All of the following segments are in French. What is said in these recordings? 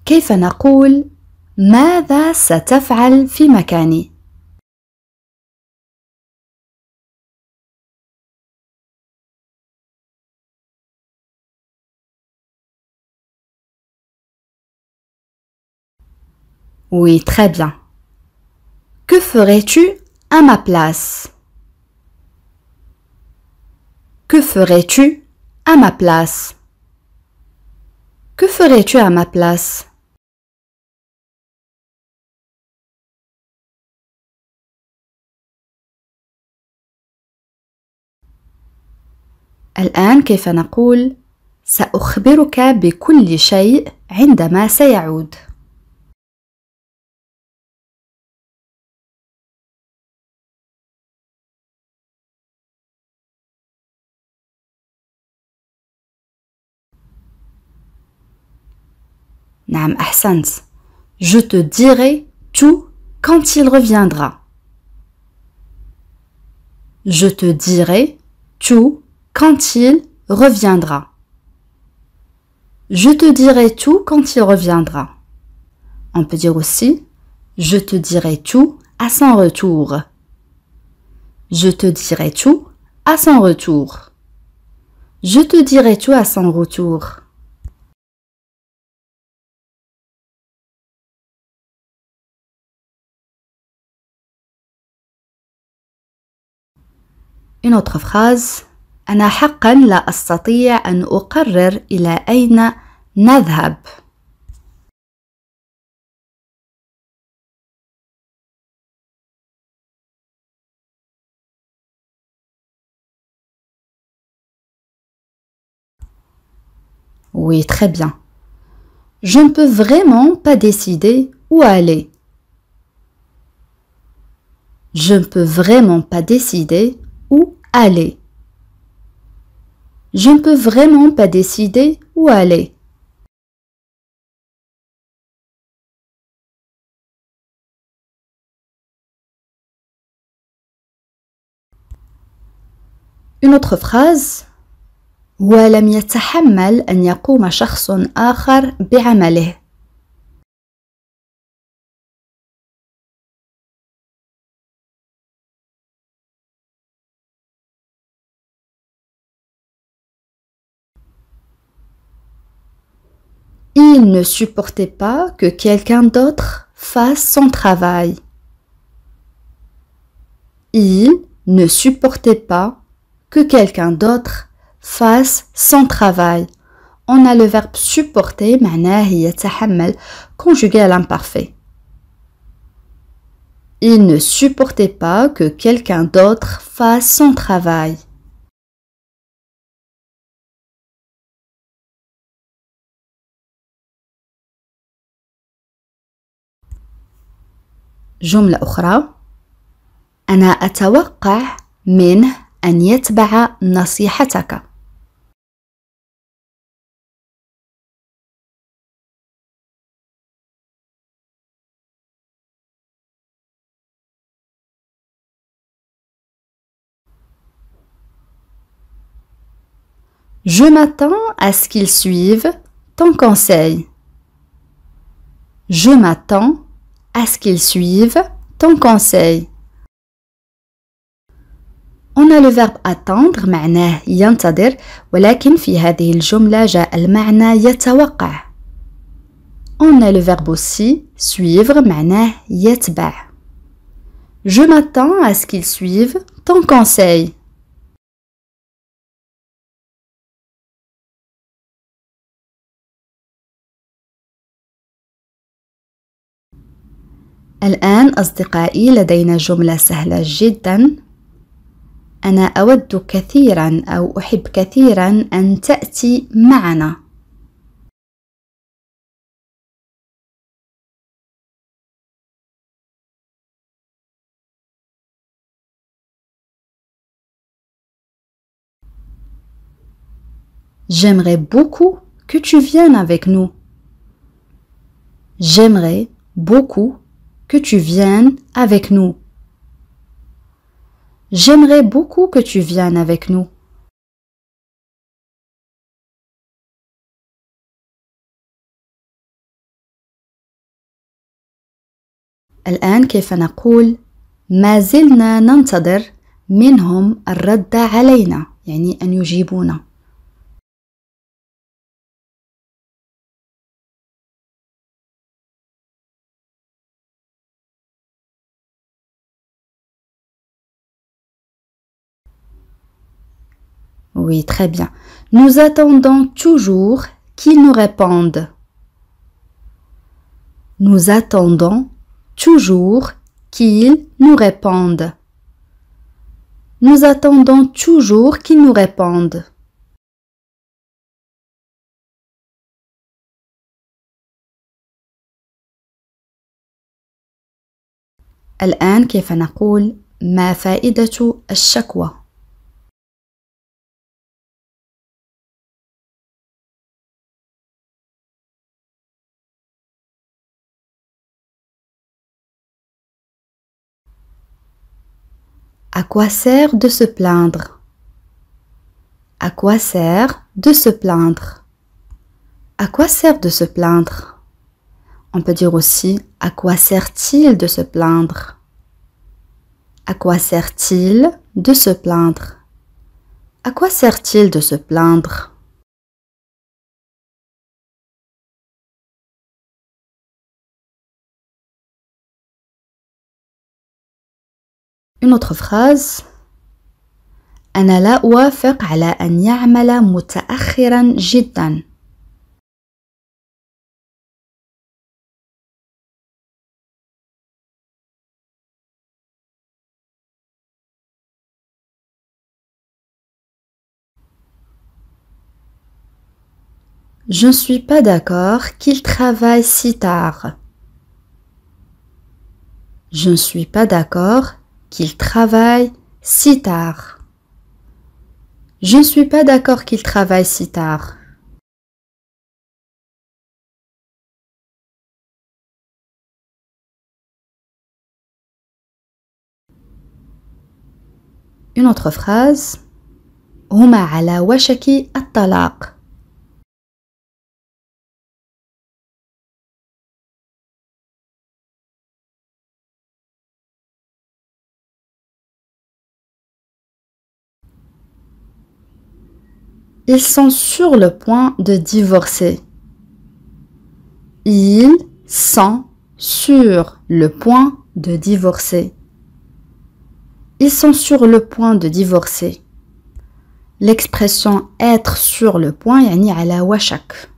كيف نقول ماذا ستفعل في مكاني؟ Oui, très bien. Que ferais-tu à ma place? Que ferais-tu à ma place? Que ferais-tu à ma place? الآن كيف نقول سأخبرك بكل شيء عندما سيعود؟ نعم أحسنت. Je te dirai tout quand il reviendra. Je te dirai tout quand il reviendra. Je te dirai tout quand il reviendra. On peut dire aussi je te dirai tout à son retour. Je te dirai tout à son retour. Je te dirai tout à son retour. Une autre phrase. أنا حقا لا أستطيع أن أقرر إلى أين نذهب. Oui, très bien. Je ne peux vraiment pas décider où aller. Je ne peux vraiment pas décider où aller. Je ne peux vraiment pas décider où aller. Une autre phrase. ولم يتحمل أن يقوم شخص آخر بعمله. Il ne supportait pas que quelqu'un d'autre fasse son travail. Il ne supportait pas que quelqu'un d'autre fasse son travail. On a le verbe supporter, معناه يتحمل, conjugué à l'imparfait. Il ne supportait pas que quelqu'un d'autre fasse son travail. جملة أخرى. أنا أتوقع منه أن يتبع نصيحتك. Je m'attends à ce qu'il suive ton conseil. Je m'attends à ce qu'il suive ton conseil. On a le verbe attendre معناه ينتظر ولكن في هذه الجملة جاء المعنى يتوقع. On a le verbe aussi suivre معناه يتبع. Je m'attends à ce qu'il suive ton conseil. الآن أصدقائي لدينا جملة سهلة جدا. أنا أود كثيرا أو أحب كثيرا أن تأتي معنا. J'aimerais beaucoup que tu viennes avec nous. J'aimerais beaucoup que tu viennes avec nous. J'aimerais beaucoup que tu viennes avec nous. الآن كيف نقول ما زلنا ننتظر منهم الرد علينا يعني أن يجيبونا. Oui, très bien. Nous attendons toujours qu'ils nous répondent. Nous attendons toujours qu'ils nous répondent. Nous attendons toujours qu'ils nous répondent. الآن كيف نقول ما فائدة الشكوى؟ À quoi sert de se plaindre? À quoi sert de se plaindre? À quoi sert de se plaindre? On peut dire aussi à quoi sert-il de se plaindre? À quoi sert-il de se plaindre? À quoi sert-il de se plaindre? Une autre phrase. أنا لا أوافق على أن يعمل متأخرا جدا. Je ne suis pas d'accord qu'il travaille si tard. Je ne suis pas d'accord qu'il travaille si tard. Je ne suis pas d'accord qu'il travaille si tard. Une autre phrase. هما على وشك الطلاق. Ils sont sur le point de divorcer. Ils sont sur le point de divorcer. Ils sont sur le point de divorcer. L'expression être sur le point يعني على وشك.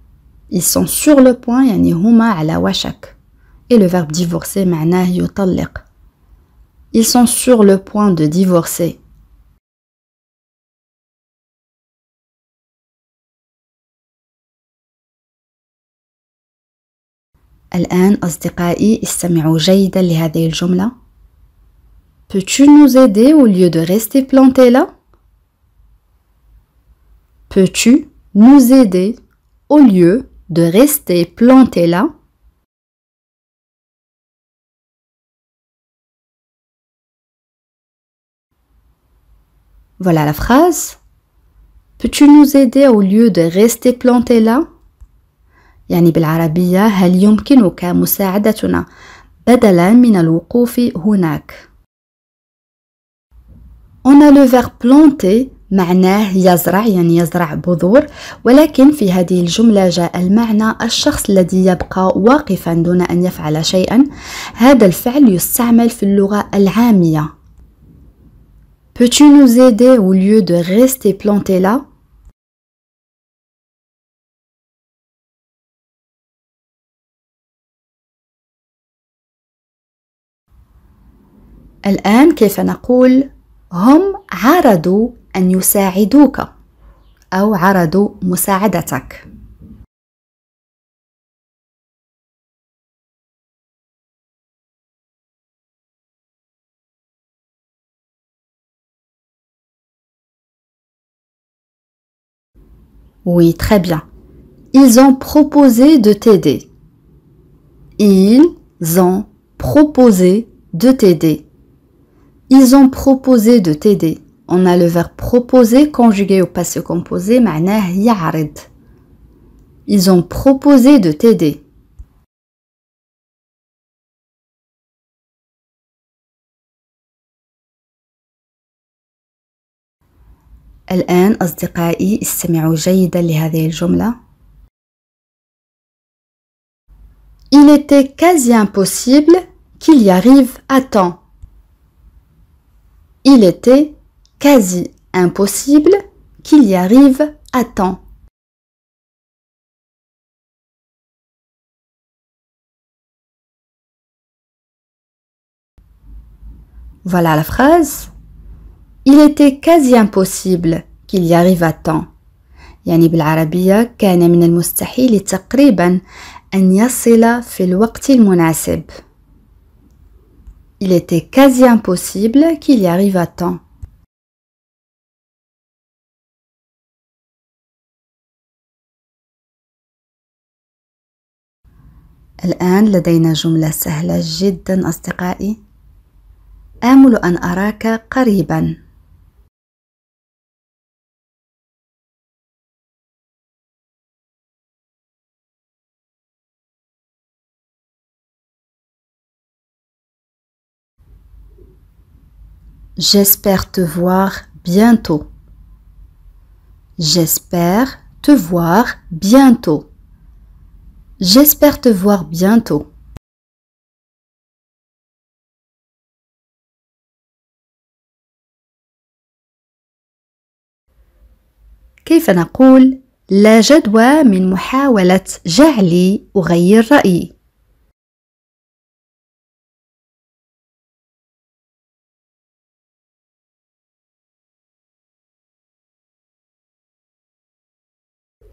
Ils sont sur le point يعني هما على وشك. Et le verbe divorcer معناه يطلق. Ils sont sur le point de divorcer. الآن أصدقائي استمعوا جيدا لهذه الجملة. Peux-tu nous aider au lieu de rester planté là? Peux-tu nous aider au lieu de rester planté là? Voilà la phrase. Peux-tu nous aider au lieu de rester planté là? يعني بالعربية هل يمكنك مساعدتنا بدلا من الوقوف هناك؟ On a le verbe planter معناه يزرع يعني يزرع بذور ولكن في هذه الجملة جاء المعنى الشخص الذي يبقى واقفا دون أن يفعل شيئا. هذا الفعل يستعمل في اللغة العامية. Peux-tu nous aider au lieu de rester planté là? الآن كيف نقول هم عرضوا أن يساعدوك أو عرضوا مساعدتك. Oui, très bien. Ils ont proposé de t'aider. Ils ont proposé de t'aider. Ils ont proposé de t'aider. On a le verbe proposer conjugué au passé composé معناه يعرض. Ils ont proposé de t'aider. الآن أصدقائي استمعوا جيدا لهذه الجملة. Il était quasi impossible qu'il y arrive à temps. Il était quasi impossible qu'il y arrive à temps. Voilà la phrase. Il était quasi impossible qu'il y arrive à temps. يعني بالعربية كان من المستحيل تقريبا أن يصل في الوقت المناسب. Il était quasi impossible qu'il y arrive à temps. الآن لدينا جملة سهلة جدا أصدقائي. آمل أن أراك قريبا. J'espère te voir bientôt. J'espère te voir bientôt. J'espère te voir bientôt. كيف نقول لا جدوى من محاولة جعلي أغير رأيي؟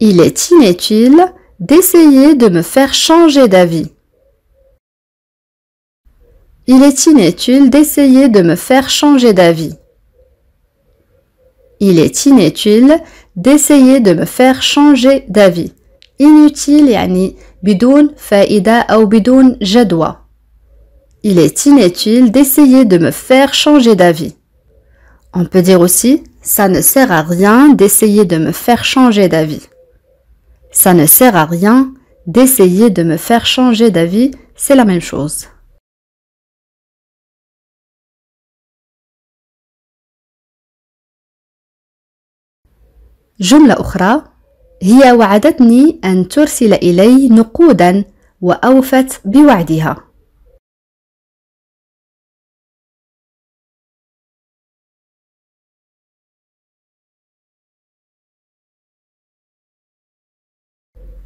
Il est inutile d'essayer de me faire changer d'avis. Il est inutile d'essayer de me faire changer d'avis. Il est inutile d'essayer de me faire changer d'avis. Inutile يعني بدون فائدة أو بدون جدوى. Il est inutile d'essayer de me faire changer d'avis. On peut dire aussi ça ne sert à rien d'essayer de me faire changer d'avis. Ça ne sert à rien d'essayer de me faire changer d'avis, c'est la même chose. جملة أخرى هي وعدتني أن ترسل إلي نقودا وأوفت بوعدها.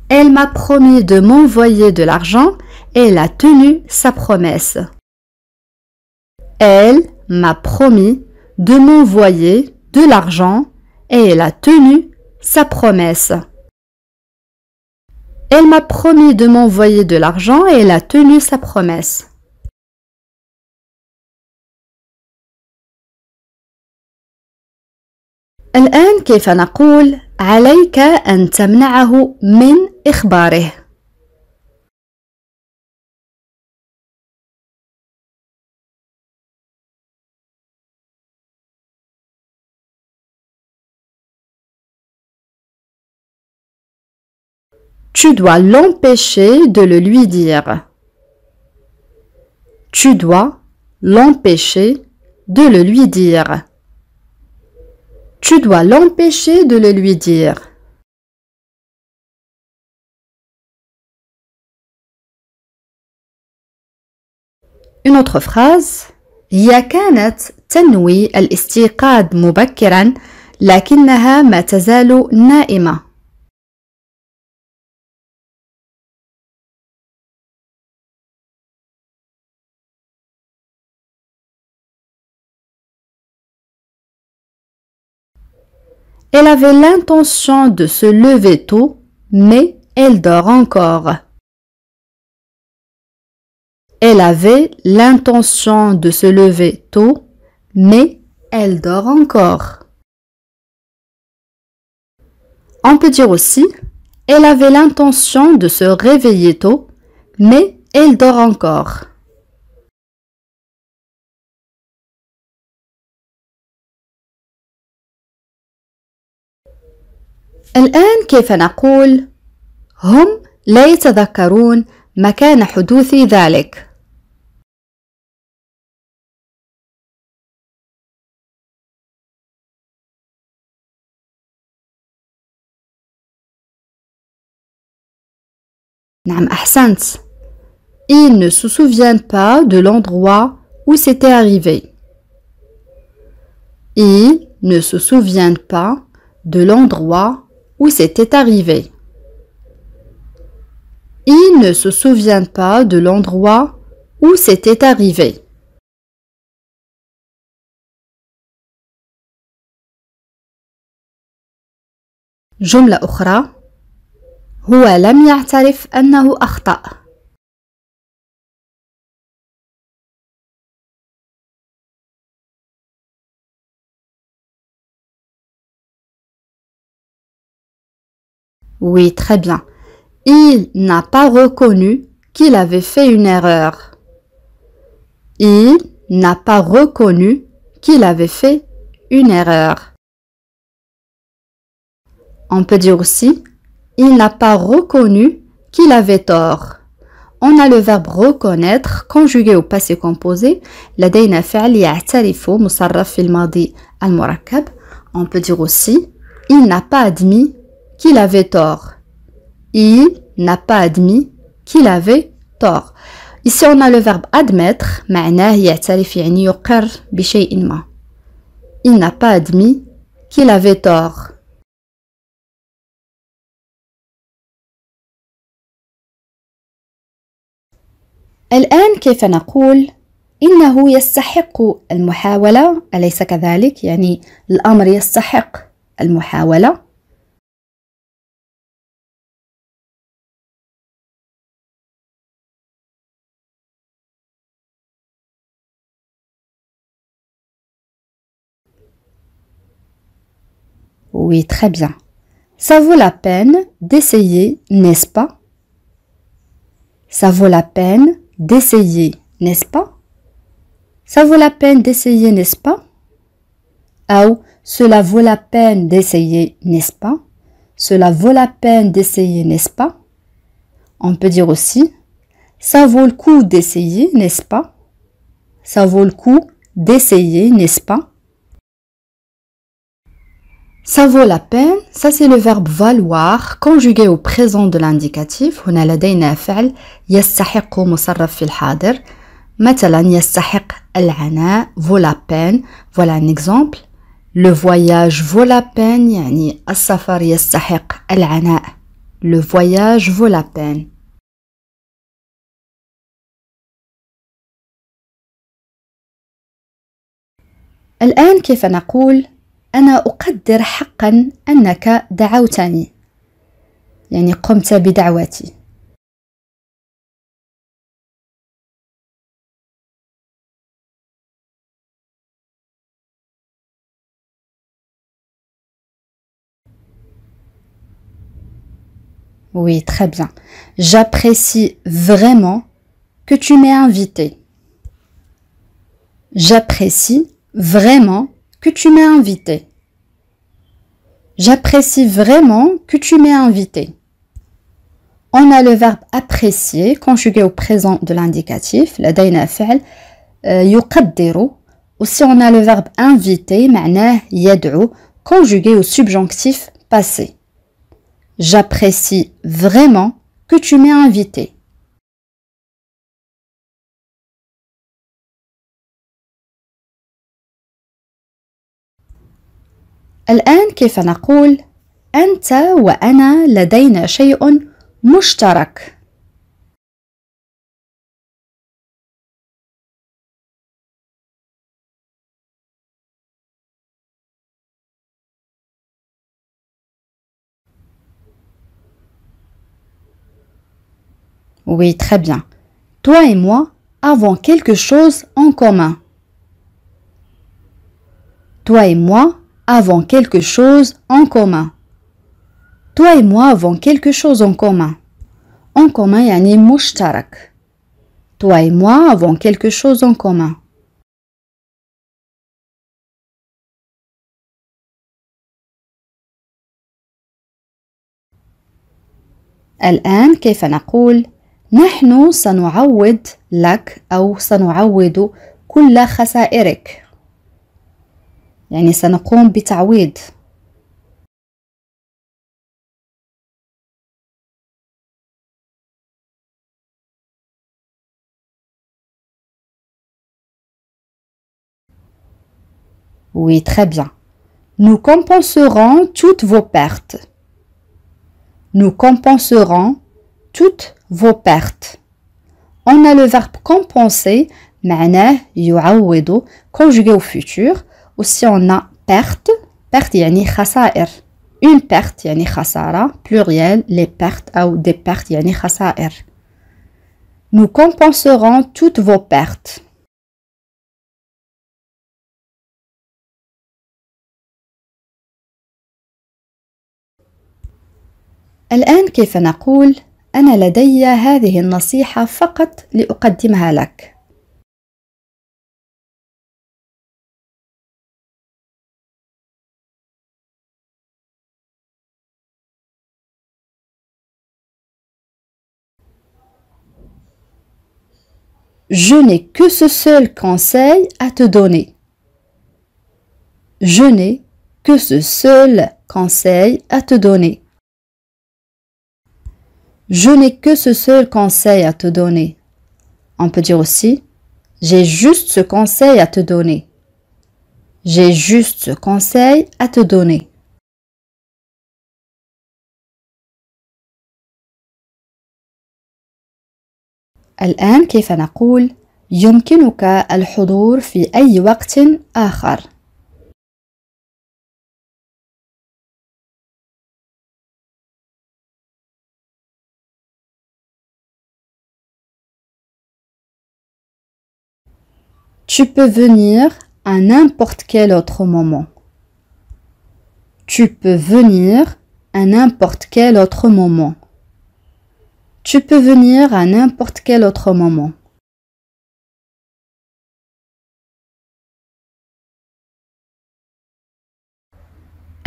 Elle m'a promis de m'envoyer de l'argent et elle a tenu sa promesse. Elle m'a promis de m'envoyer de l'argent et elle a tenu sa promesse. Elle m'a promis de m'envoyer de l'argent et elle a tenu sa promesse. الآن كيف نقول عليك أن تمنعه من إخباره؟ Tu dois l'empêcher de le lui dire. Tu dois l'empêcher de le lui dire. Tu dois l'empêcher de le lui dire. Une autre phrase. هي كانت تنوي الاستيقاظ مبكرا لكنها ما تزال نائمة. Elle avait l'intention de se lever tôt, mais elle dort encore. Elle avait l'intention de se lever tôt, mais elle dort encore. On peut dire aussi, elle avait l'intention de se réveiller tôt, mais elle dort encore. الآن كيف نقول هم لا يتذكرون مكان حدوث ذلك. نعم أحسنت. Il ne se souvient pas de l'endroit où c'était arrivé. Il ne se souvient pas de l'endroit où c'était arrivé. Il ne se souvient pas de l'endroit où c'était arrivé. جملة أخرى. هو لم يعترف أنه أخطأ. Oui, très bien. Il n'a pas reconnu qu'il avait fait une erreur. Il n'a pas reconnu qu'il avait fait une erreur. On peut dire aussi, il n'a pas reconnu qu'il avait tort. On a le verbe reconnaître conjugué au passé composé. لدينا فعل يعترف مصرف في الماضي المركب. On peut dire aussi, il n'a pas admis qu'il avait tort. Il n'a pas admis qu'il avait tort. Ici, on a le verbe admettre. معناه يعترف يعني يقر بشيء ما. Il n'a pas admis qu'il avait tort. الآن كيف نقول إنه يستحق المحاولة أليس كذلك؟ يعني الأمر يستحق المحاولة. Oui, très bien. Ça vaut la peine d'essayer, n'est-ce pas? Ça vaut la peine d'essayer, n'est-ce pas? Ça vaut la peine d'essayer, n'est-ce pas? Ou cela vaut la peine d'essayer, n'est-ce pas? Cela vaut la peine d'essayer, n'est-ce pas? On peut dire aussi, ça vaut le coup d'essayer, n'est-ce pas? Ça vaut le coup d'essayer, n'est-ce pas? Ça vaut la peine, ça c'est le verbe valoir conjugué au présent de l'indicatif. هنا لدينا فعل يستحق مصرف في الحاضر. مثلا يستحق العناء vaut la peine. Voilà un exemple. Le voyage vaut la peine يعني السفر يستحق العناء. Le voyage vaut la peine. الآن كيف نقول أنا أقدر حقا أنك دعوتني يعني قمت بدعوتي. Oui, très bien. J'apprécie vraiment que tu m'aies invité. J'apprécie vraiment que tu m'aies invité. J'apprécie vraiment que tu m'aies invité. On a le verbe apprécier conjugué au présent de l'indicatif. لدينا فعل يقدر. Aussi on a le verbe inviter معناه يدعو conjugué au subjonctif passé. J'apprécie vraiment que tu m'aies invité. الآن كيف نقول أنت وأنا لدينا شيء مشترك. Oui, très bien. Toi et moi avons quelque chose en commun. Toi et moi avons quelque chose en commun. Toi et moi avons quelque chose en commun. En commun يعني مشترك. Toi et moi avons quelque chose en commun. الآن كيف نقول نحن سنعوض لك أو سنعوض كل خسائرك يعني سنقوم بتعويض. Oui, très bien. Nous compenserons toutes vos pertes. Nous compenserons toutes vos pertes. On a le verbe compenser, معناه يعوض, conjugué au futur. Aussi on a perte, perte يعني خسائر. Une perte يعني خسارة, pluriel, les pertes ou des pertes يعني خسائر. Nous compenserons toutes vos pertes. الآن كيف نقول أنا لدي هذه النصيحة فقط لأقدمها لك. Je n'ai que ce seul conseil à te donner. Je n'ai que ce seul conseil à te donner. Je n'ai que ce seul conseil à te donner. On peut dire aussi j'ai juste ce conseil à te donner. J'ai juste ce conseil à te donner. الآن كيف نقول يمكنك الحضور في أي وقت آخر. Tu peux venir à n'importe quel autre moment. Tu peux venir à n'importe quel autre moment. Tu peux venir à n'importe quel autre moment.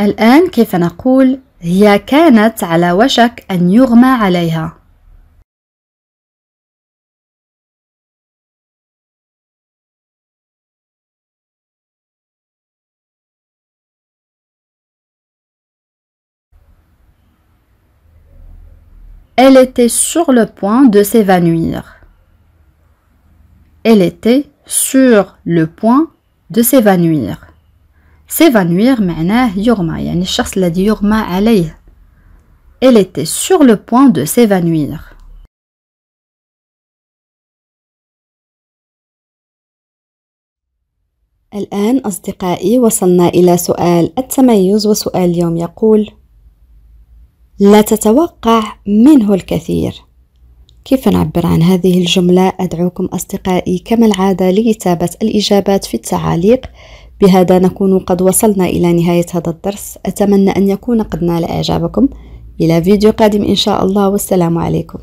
الآن كيف نقول هي كانت على وشك أن يغمى عليها. Elle était sur le point de s'évanouir. Elle était sur le point de s'évanouir. S'évanouir معناه يغمى يعني الشخص الذي يغمى عليه. Elle était sur le point de s'évanouir. الآن أصدقائي وصلنا إلى سؤال التميز، وسؤال اليوم يقول لا تتوقع منه الكثير. كيف نعبر عن هذه الجملة؟ أدعوكم أصدقائي كما العادة لكتابة الإجابات في التعاليق. بهذا نكون قد وصلنا إلى نهاية هذا الدرس. أتمنى أن يكون قد نال إعجابكم. إلى فيديو قادم إن شاء الله، والسلام عليكم.